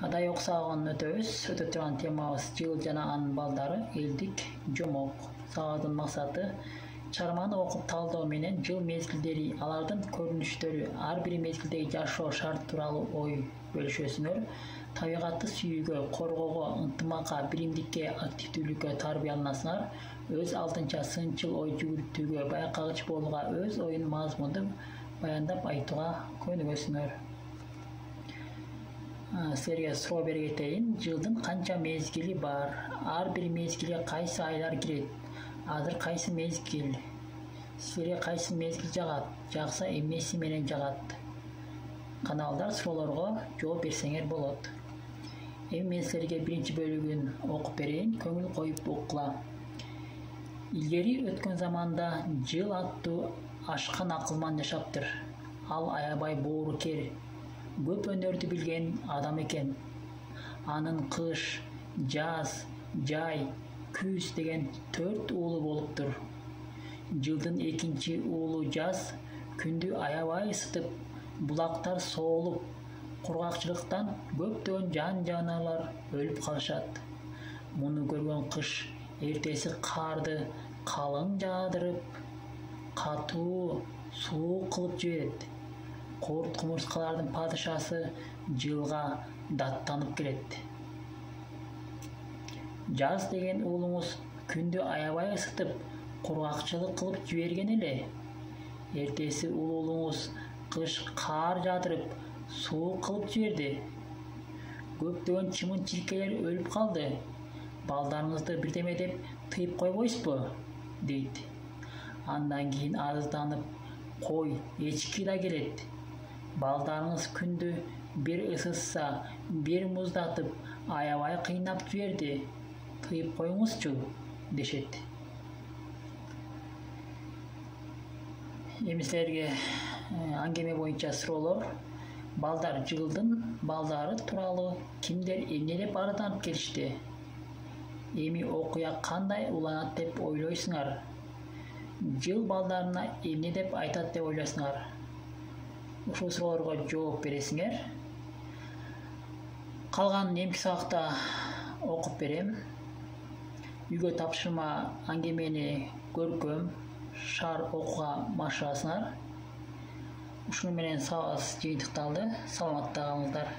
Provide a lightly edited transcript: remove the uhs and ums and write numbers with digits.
Адай оксаган өтөбүз. Өтө турган темабыз жыл жана анын балдары, элдик жомок. Сабактын максаты чыгарманы окуп талдоо менен жыл мезгилдери, алардын көрүнүштөрү, ар бир мезгилдеги жашоо шарт тууралуу ой бөлүшөсүңөр. Табигатты сүйүүгө, коргоого, ынтымакка, биримдикке, активдүүлүккө тарбияланасыңар. Өз алдынча сынчыл ой жүгүртүүгө, байкагыч болууга, өз оюн мазмундуу баяндап айтууга көнүгөсүңөр. Силерге суроо бере кетейин. Жылдын канча мезгили бар? Ар бир мезгилге кайсы айлар кирет? Азыр кайсы мезгил? Силерге кайсы мезгил жагат? Жакса эмнеси менен жагат? Каналдар суроолорго жооп берсеңер болот. Эми мен силерге биринчи бөлүгүн окуп берейин, көңүл коюп уккула. Илгери өткөн заманда жыл аттуу ашкан акылман жашаптыр. Ал аябай боорукер, көп өнөрдү билген адам экен. Анын кыш, жаз, жай, күз деген 4 уулу болуптур. Жылдын экинчи уулу жаз күндү аябай ысытып, булактар соолуп, кургакчылыктан көптөгөн жан жаныбарлар өлүп калышат. Муну көргөн кыш эртеси карды калың жаадырып, катуу, суук кылып жиберет. Курт кумурскалардын падышасы жылга даттанып келет. Жаз деген уулуңуз күндү аябай ысытып, кургакчылык кылып жиберген эле. Эртеси уулуңуз кыш каар жаадырып, суук кылып жиберди. Көптөгөн чымын-чиркейлер өлүп калды. Балдарыңызды бирдеме деп тыйып койбойсузбу? Дейт. Андан кийин азданып, кой, эчки да келет. Балдарыңыз күндү бир ысытса, бир муздатып, аябай кыйнап жиберди. Тыйып коюңузчу, дешет. Эми силерге аңгеме боюнча суроолор. Балдар жылдын балдары тууралуу кимдер эмне деп арызданып келишти? Эми окуя кандай уланат деп ойлойсуңар? Жыл балдарына эмне деп айтат деп ойлойсуңар? Ушул суроолорго жооп бересиңер. Калганын эмки сабакта окуп берем. Үйгө тапшырма аңгемени көркөм, шаар окууга баштасыңар. Ушуну менен сабагыбыз жыйынтыкталды. Саламатта калыңыздар.